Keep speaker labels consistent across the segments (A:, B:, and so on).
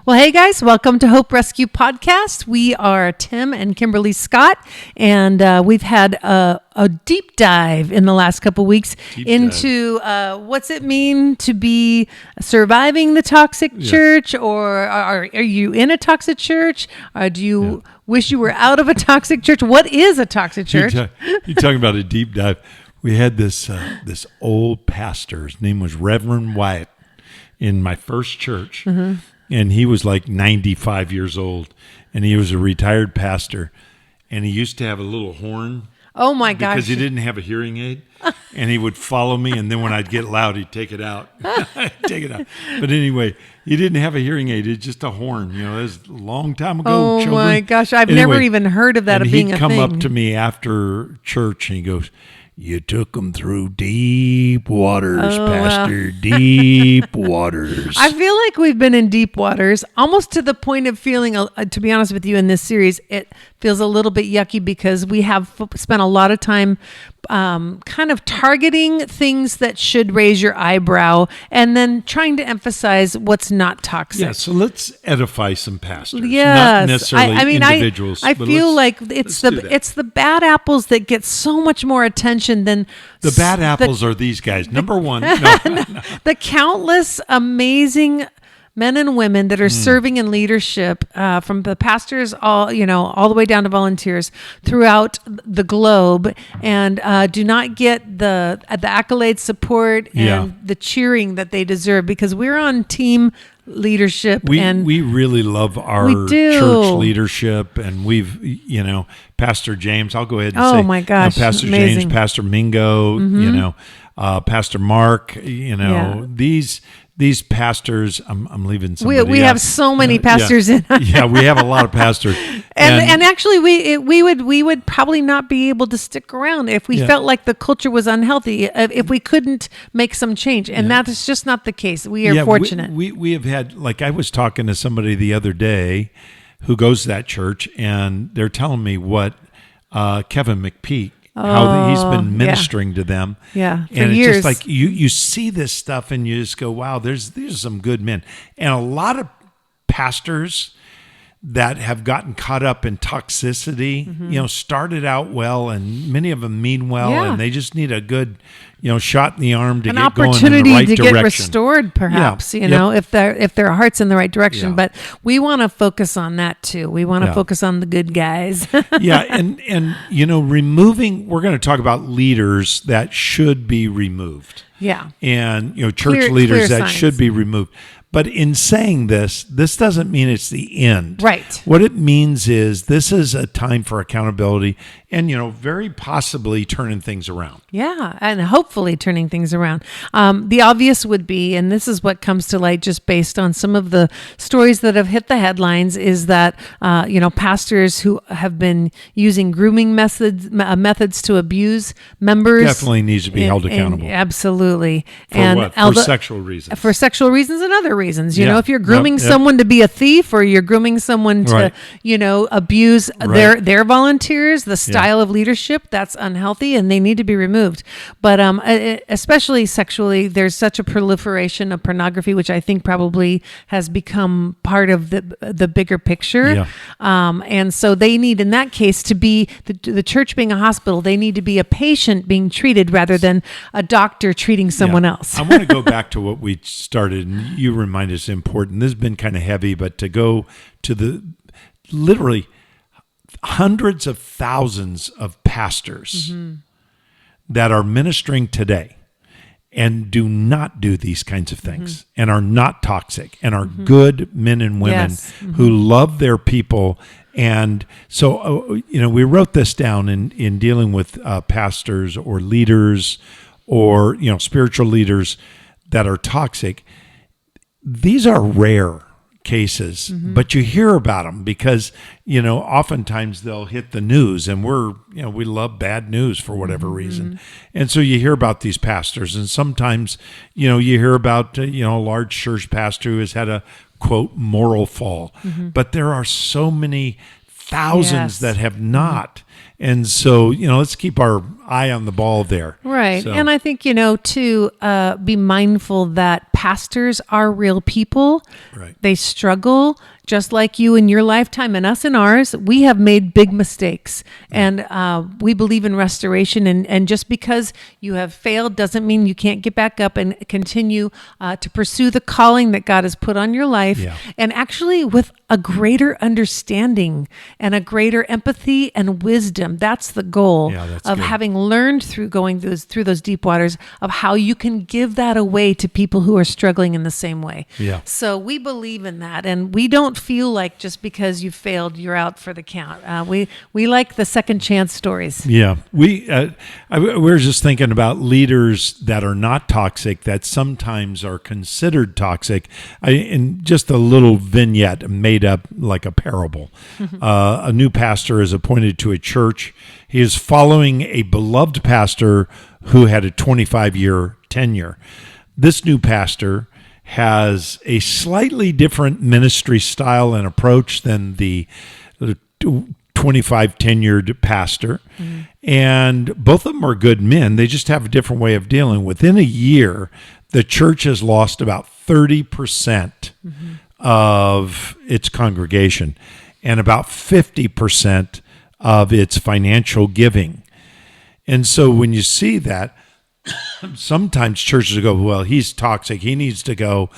A: Well, hey guys, welcome to Hope Rescue Podcast. We are Tim and Kimberly Scott, and we've had a deep dive in the last couple weeks into what's it mean to be surviving the toxic church, or are you in a toxic church? Do you wish you were out of a toxic church? What is a toxic church?
B: You're talking about a deep dive. We had this old pastor. His name was Reverend Wyatt in my first church. Mm-hmm. And he was like 95 years old, and he was a retired pastor, and he used to have a little horn.
A: Oh my gosh.
B: Because he didn't have a hearing aid, and he would follow me, and then when I'd get loud, he'd take it out. But anyway, he didn't have a hearing aid. It's just a horn. You know, that was a long time ago.
A: Oh children. My gosh. I've never even heard of that of being a thing.
B: And he'd come up to me after church, and he goes, "You took them through deep waters, Pastor, deep waters."
A: I feel like we've been in deep waters, almost to the point of feeling, to be honest with you, in this series, it feels a little bit yucky because we have spent a lot of time kind of targeting things that should raise your eyebrow and then trying to emphasize what's not toxic.
B: Yeah, so let's edify some pastors,
A: yes.
B: not necessarily individuals.
A: I feel like it's the bad apples that get so much more attention than
B: the bad apples are these guys. Number one, no.
A: The countless amazing men and women that are serving in leadership, from the pastors all the way down to volunteers throughout the globe, and do not get the accolades, support, and the cheering that they deserve, because we're on team leadership.
B: We really love our church leadership, and we've, Pastor James, I'll go ahead and say,
A: my gosh,
B: Pastor
A: amazing.
B: James, Pastor Mingo, Pastor Mark, these pastors, I'm leaving somebody
A: we have so many pastors in.
B: We have a lot of pastors.
A: And actually we would probably not be able to stick around if we felt like the culture was unhealthy, if we couldn't make some change. And that is just not the case. We are fortunate.
B: We have had, like, I was talking to somebody the other day who goes to that church, and they're telling me what Kevin McPeak, how he's been ministering to them.
A: Yeah, for
B: and it's
A: years.
B: just like you see this stuff and you just go, wow, these are some good men. And a lot of pastors that have gotten caught up in toxicity, started out well, and many of them mean well, and they just need a good, shot in the arm to get going in the right direction. An opportunity to get
A: restored, perhaps, if their heart's in the right direction. But we want to focus on that too. We want to focus on the good guys.
B: and removing, we're going to talk about leaders that should be removed.
A: Yeah.
B: And, church leaders that should be removed. But in saying this doesn't mean it's the end.
A: Right.
B: What it means is this is a time for accountability and, very possibly turning things around.
A: Yeah, and hopefully turning things around. The obvious would be, and this is what comes to light just based on some of the stories that have hit the headlines, is that, pastors who have been using grooming methods to abuse members.
B: Definitely needs to be held accountable.
A: Absolutely.
B: For sexual reasons.
A: For sexual reasons and other reasons. If you're grooming someone to be a thief, or you're grooming someone to, abuse their volunteers, the style of leadership, that's unhealthy, and they need to be removed. But especially sexually, there's such a proliferation of pornography, which I think probably has become part of the bigger picture.
B: Yeah.
A: And so they need, in that case, to be the church being a hospital, they need to be a patient being treated rather than a doctor treating someone else.
B: I want to go back to what we started, and you remind us important. This has been kind of heavy, but to go to the literally hundreds of thousands of pastors that are ministering today and do not do these kinds of things and are not toxic and are good men and women who love their people. And so, we wrote this down in dealing with pastors or leaders or, spiritual leaders that are toxic. These are rare cases, but you hear about them because, oftentimes they'll hit the news, and we love bad news for whatever reason. And so you hear about these pastors, and sometimes, you hear about, a large church pastor who has had a, quote, moral fall. But there are so many thousands that have not. And so, let's keep our eye on the ball there.
A: Right.
B: So.
A: And I think, to be mindful that pastors are real people.
B: Right.
A: They struggle just like you in your lifetime and us in ours. We have made big mistakes, and we believe in restoration. And just because you have failed doesn't mean you can't get back up and continue to pursue the calling that God has put on your life.
B: Yeah.
A: And actually with a greater understanding and a greater empathy and wisdom. That's the goal of having learned through going through those deep waters of how you can give that away to people who are struggling in the same way.
B: Yeah.
A: So we believe in that, and we don't feel like just because you failed, you're out for the count. We like the second chance stories.
B: Yeah, we were just thinking about leaders that are not toxic that sometimes are considered toxic. And just a little vignette made up like a parable. A new pastor is appointed to a church. He is following a beloved pastor who had a 25-year tenure. This new pastor has a slightly different ministry style and approach than the 25 tenured pastor. And both of them are good men. They just have a different way of dealing. Within a year, the church has lost about 30% of its congregation and about 50% of its financial giving. And so when you see that, sometimes churches go, well, he's toxic, he needs to go,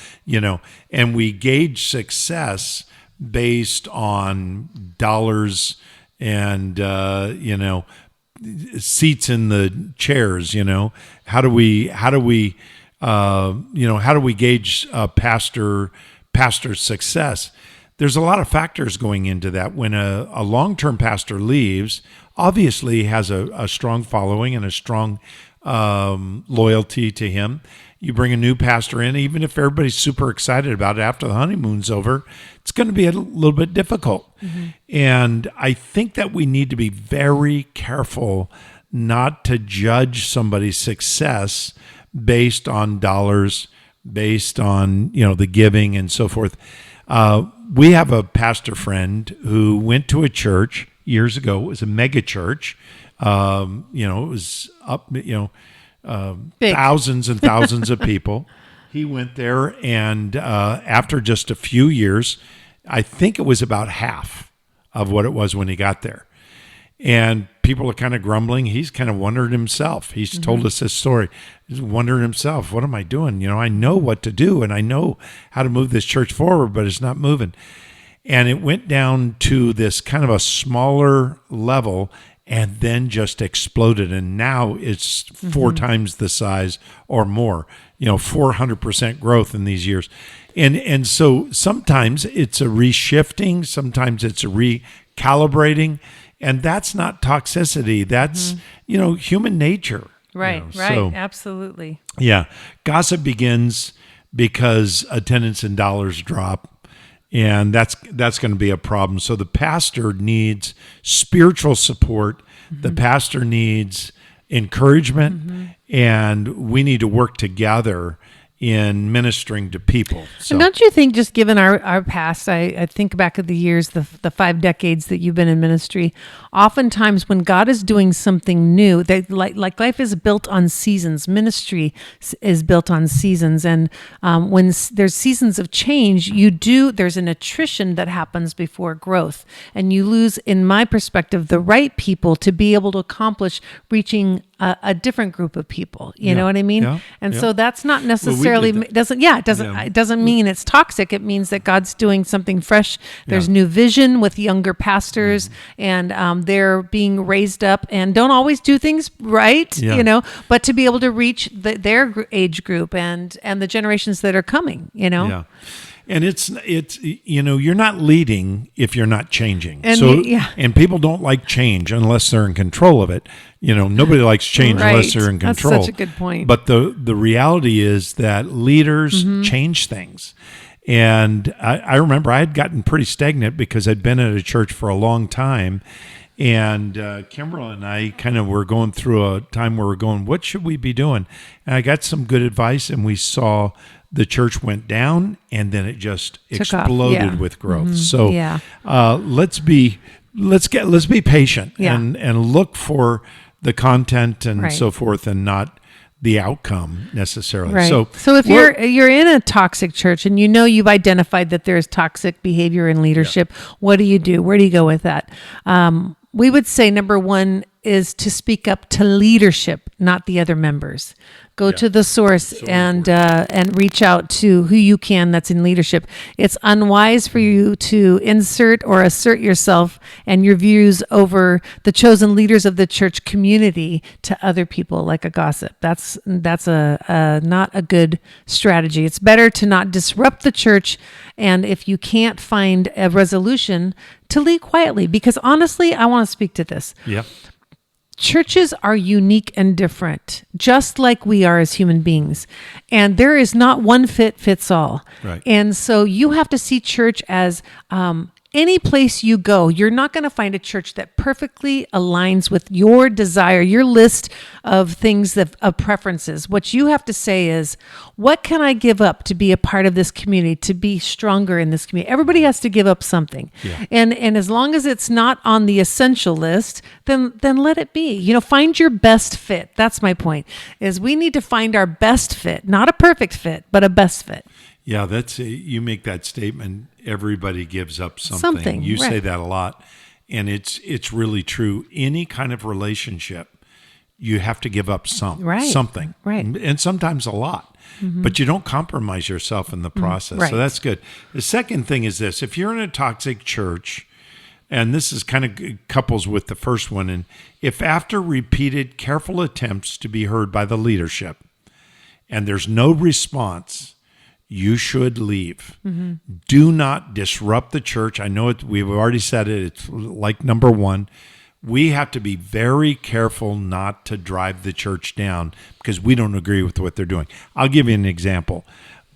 B: and we gauge success based on dollars and, seats in the chairs, how do we gauge pastor's success? There's a lot of factors going into that. When a long-term pastor leaves, obviously he has a strong following and a strong loyalty to him. You bring a new pastor in, even if everybody's super excited about it after the honeymoon's over, it's going to be a little bit difficult. And I think that we need to be very careful not to judge somebody's success based on dollars, based on, the giving and so forth. We have a pastor friend who went to a church years ago. It was a mega church. It was up, thousands and thousands of people. He went there, and after just a few years, I think it was about half of what it was when he got there. And people are kind of grumbling. He's kind of wondering himself. He's told us this story. He's wondering himself, what am I doing? I know what to do, and I know how to move this church forward, but it's not moving. And it went down to this kind of a smaller level and then just exploded. And now it's 4 times the size or more, 400% growth in these years. And so sometimes it's a reshifting, sometimes it's a recalibrating, and that's not toxicity. That's, human nature.
A: Right, right. So, absolutely.
B: Yeah. Gossip begins because attendance and dollars drop. And that's going to be a problem. So the pastor needs spiritual support. The pastor needs encouragement, and we need to work together in ministering to people. So.
A: And don't you think, just given our past, I think back at the years, the 5 decades that you've been in ministry, oftentimes when God is doing something new, that like life is built on seasons, ministry is built on seasons. And when there's seasons of change, there's an attrition that happens before growth. And you lose, in my perspective, the right people to be able to accomplish reaching a different group of people. You know what I mean?
B: Yeah,
A: and so that's not necessarily it doesn't mean it's toxic. It means that God's doing something fresh. There's new vision with younger pastors, and they're being raised up and don't always do things right, but to be able to reach their age group and the generations that are coming,
B: Yeah. And it's you're not leading if you're not changing.
A: And
B: and people don't like change unless they're in control of it. Nobody likes change unless they're in control.
A: That's such a good point.
B: But the reality is that leaders change things. And I remember I had gotten pretty stagnant because I'd been at a church for a long time. And Kimberly and I kind of were going through a time where we're going, what should we be doing? And I got some good advice, and we saw the church went down, and then it just exploded with growth. So let's be patient and look for the content and so forth, and not the outcome necessarily.
A: Right.
B: So
A: if you're in a toxic church and you know you've identified that there's toxic behavior in leadership, what do you do? Where do you go with that? We would say number one is to speak up to leadership, not the other members. Go to the source and reach out to who you can that's in leadership. It's unwise for you to insert or assert yourself and your views over the chosen leaders of the church community to other people like a gossip. That's a not a good strategy. It's better to not disrupt the church, and if you can't find a resolution, to leave quietly. Because honestly, I want to speak to this.
B: Yeah.
A: Churches are unique and different, just like we are as human beings. And there is not one fit fits all.
B: Right.
A: And so you have to see church as any place you go, you're not going to find a church that perfectly aligns with your desire, your list of things of preferences. What you have to say is, what can I give up to be a part of this community, to be stronger in this community? Everybody has to give up something.
B: Yeah.
A: And as long as it's not on the essential list, then let it be. Find your best fit. That's my point, is we need to find our best fit, not a perfect fit, but a best fit.
B: Yeah, you make that statement. Everybody gives up something. You say that a lot, and it's really true. Any kind of relationship, you have to give up something,
A: right,
B: and sometimes a lot. Mm-hmm. But you don't compromise yourself in the process.
A: Right.
B: So that's good. The second thing is this: if you're in a toxic church, and this is kind of couples with the first one, and if after repeated careful attempts to be heard by the leadership, and there's no response, you should leave. Mm-hmm. Do not disrupt the church. I know we've already said it. It's like number one. We have to be very careful not to drive the church down because we don't agree with what they're doing. I'll give you an example.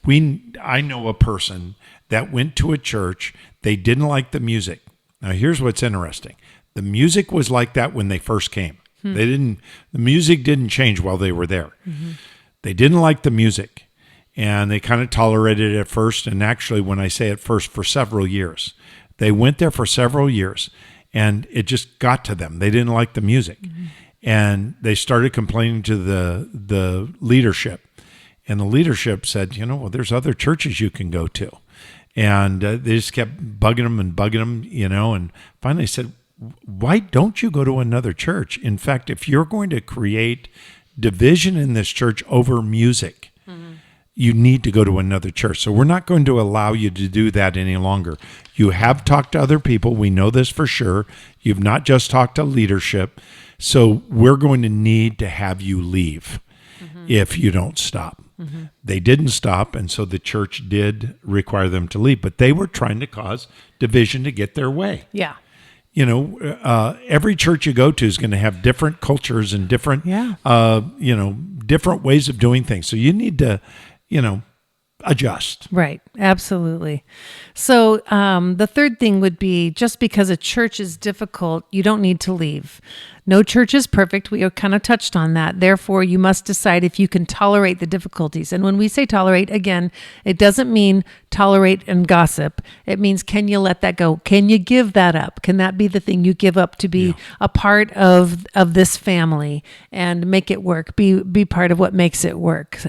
B: I know a person that went to a church. They didn't like the music. Now, here's what's interesting. The music was like that when they first came. The music didn't change while they were there. Mm-hmm. They didn't like the music. And they kind of tolerated it at first. And actually, when I say at first, for several years. They went there for several years, and it just got to them. They didn't like the music. Mm-hmm. And they started complaining to the leadership. And the leadership said, well, there's other churches you can go to. And they just kept bugging them, and finally said, why don't you go to another church? In fact, if you're going to create division in this church over music, you need to go to another church. So we're not going to allow you to do that any longer. You have talked to other people. We know this for sure. You've not just talked to leadership. So we're going to need to have you leave if you don't stop. Mm-hmm. They didn't stop, and so the church did require them to leave. But they were trying to cause division to get their way.
A: Yeah.
B: Every church you go to is going to have different cultures and different, different ways of doing things. So you need to, adjust.
A: Right. Absolutely. So the third thing would be, just because a church is difficult, you don't need to leave. No church is perfect. We kind of touched on that. Therefore, you must decide if you can tolerate the difficulties. And when we say tolerate, again, it doesn't mean tolerate and gossip. It means, can you let that go? Can you give that up? Can that be the thing you give up to be a part of this family and make it work? Be part of what makes it work.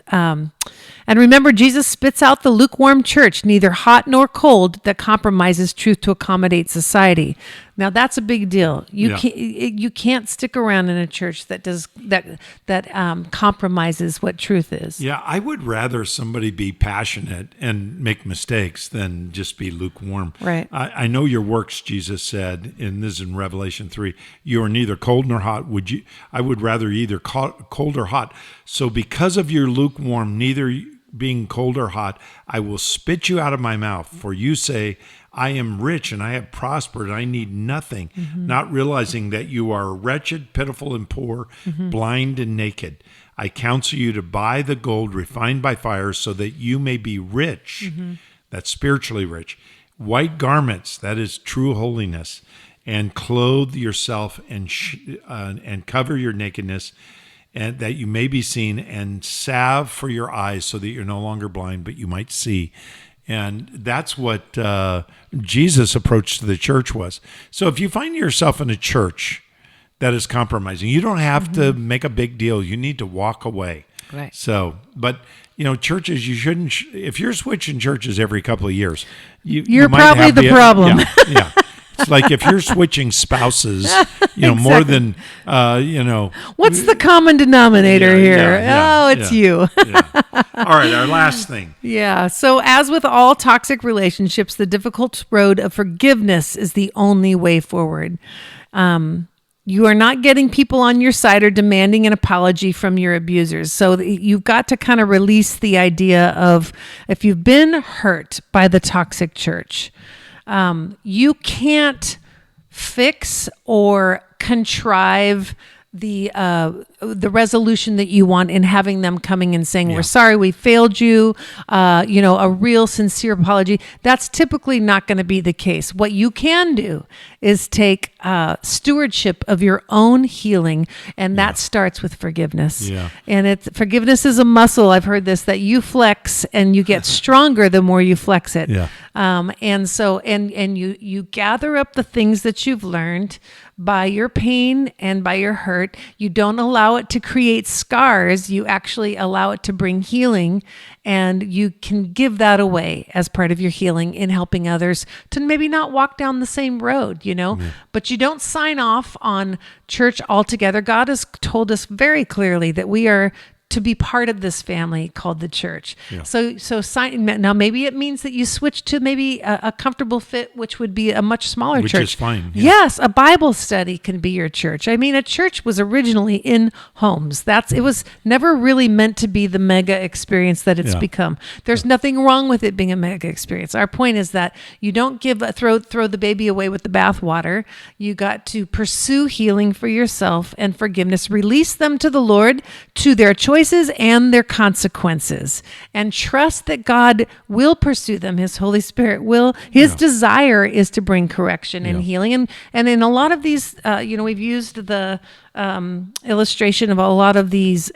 A: And remember, Jesus spits out the lukewarm church, neither hot nor cold, that compromises truth to accommodate society. Now, that's a big deal. You can't stick around in a church that does that compromises what truth is.
B: Yeah, I would rather somebody be passionate and make mistakes than just be lukewarm.
A: Right.
B: I know your works, Jesus said, and this is in Revelation 3, you are neither cold nor hot. I would rather either cold or hot. So because of your lukewarm, neither being cold or hot, I will spit you out of my mouth. For you say, I am rich and I have prospered and I need nothing, not realizing that you are wretched, pitiful, and poor, blind and naked. I counsel you to buy the gold refined by fire so that you may be rich, that's spiritually rich, white garments, that is true holiness, and clothe yourself and cover your nakedness, and that you may be seen, and salve for your eyes so that you're no longer blind, but you might see. And that's what Jesus' approach to the church was. So if you find yourself in a church that is compromising, you don't have to make a big deal. You need to walk away.
A: Right.
B: So, but churches, you shouldn't. If you're switching churches every couple of years,
A: You're
B: might
A: probably
B: have
A: the problem.
B: Yeah. It's like if you're switching spouses, more than
A: What's the common denominator here?
B: Yeah,
A: it's you.
B: All right, our last thing.
A: Yeah. So, as with all toxic relationships, the difficult road of forgiveness is the only way forward. You are not getting people on your side or demanding an apology from your abusers. So you've got to kind of release the idea of, if you've been hurt by the toxic church, you can't fix or contrive the resolution that you want in having them coming and saying, we're sorry, we failed you, a real sincere apology. That's typically not going to be the case. What you can do is take stewardship of your own healing, and that starts with forgiveness.
B: Yeah.
A: And forgiveness is a muscle. I've heard this, that you flex and you get stronger the more you flex it.
B: Yeah.
A: And so you gather up the things that you've learned by your pain and by your hurt. You don't allow it to create scars. You actually allow it to bring healing, and you can give that away as part of your healing in helping others to maybe not walk down the same road, but you don't sign off on church altogether. God has told us very clearly that we are to be part of this family called the church. Yeah. So sign now. Maybe it means that you switch to maybe a comfortable fit, which would be a much smaller church.
B: Which is fine. Yeah.
A: Yes, a Bible study can be your church. I mean, a church was originally in homes. It was never really meant to be the mega experience that it's become. There's nothing wrong with it being a mega experience. Our point is that you don't throw the baby away with the bathwater. You got to pursue healing for yourself and forgiveness. Release them to the Lord, to their choices and their consequences, and trust that God will pursue them. His Holy Spirit will. His desire is to bring correction and healing. And in a lot of these, we've used the illustration of a lot of these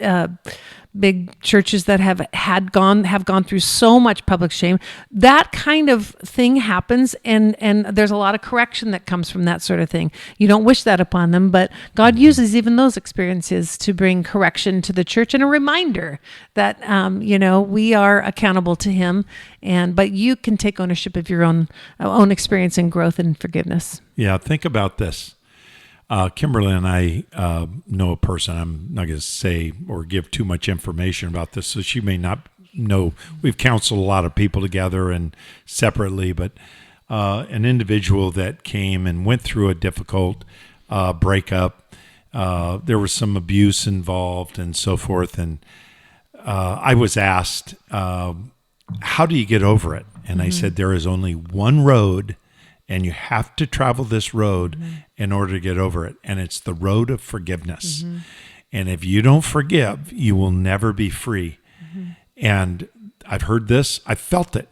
A: big churches that have gone through so much public shame. That kind of thing happens, and there's a lot of correction that comes from that sort of thing. You don't wish that upon them, but God uses even those experiences to bring correction to the church and a reminder that we are accountable to Him, but you can take ownership of your own experience and growth and forgiveness.
B: Yeah, think about this. Kimberly and I know a person. I'm not going to say or give too much information about this, so she may not know. We've counseled a lot of people together and separately, but an individual that came and went through a difficult breakup. There was some abuse involved and so forth. And I was asked, how do you get over it? And I said, there is only one road, and you have to travel this road in order to get over it. And it's the road of forgiveness. And if you don't forgive, you will never be free. And I've heard this. I felt it.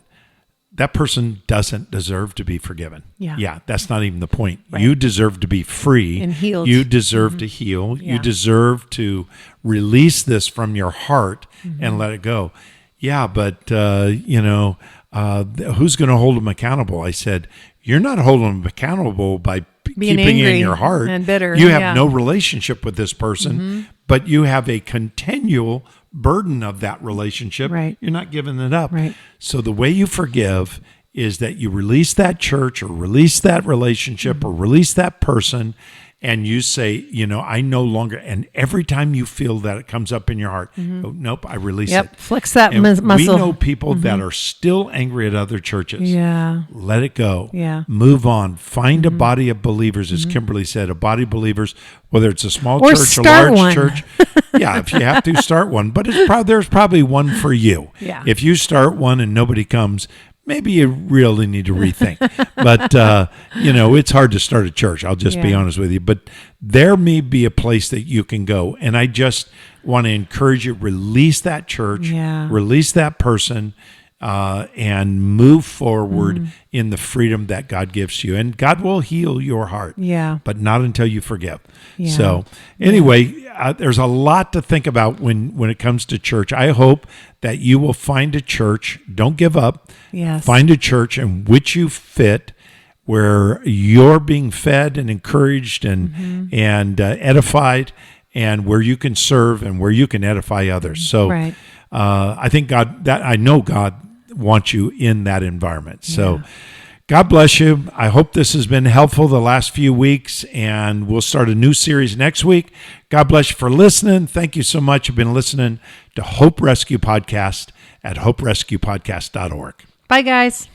B: That person doesn't deserve to be forgiven. Yeah, that's not even the point. Right. You deserve to be free.
A: And healed.
B: You deserve to heal. Yeah. You deserve to release this from your heart and let it go. Yeah, but, who's going to hold them accountable? I said, you're not holding them accountable by keeping it in your heart.
A: And bitter.
B: You have no relationship with this person, but you have a continual burden of that relationship.
A: Right.
B: You're not giving it up.
A: Right.
B: So the way you forgive is that you release that church or release that relationship or release that person, and you say, I no longer, and every time you feel that it comes up in your heart, oh, nope, I release it.
A: Flex that
B: and
A: muscle.
B: We know people that are still angry at other churches.
A: Yeah.
B: Let it go.
A: Yeah.
B: Move on. Find a body of believers, as Kimberly said, a body of believers, whether it's a small
A: or
B: church or
A: large
B: large church. Yeah, if you have to, start one. But there's probably one for you.
A: Yeah.
B: If you start one and nobody comes, maybe you really need to rethink. But, it's hard to start a church. I'll just be honest with you. But there may be a place that you can go. And I just want to encourage you, release that church, release that person, and move forward in the freedom that God gives you. And God will heal your heart, but not until you forgive. Yeah. So anyway, there's a lot to think about when it comes to church. I hope that you will find a church. Don't give up.
A: Yes.
B: Find a church in which you fit, where you're being fed and encouraged and edified, and where you can serve and where you can edify others. So
A: Right.
B: I think I know God wants you in that environment. So God bless you. I hope this has been helpful the last few weeks, and we'll start a new series next week. God bless you for listening. Thank you so much. You've been listening to Hope Rescue Podcast at hoperescuepodcast.org.
A: Bye, guys.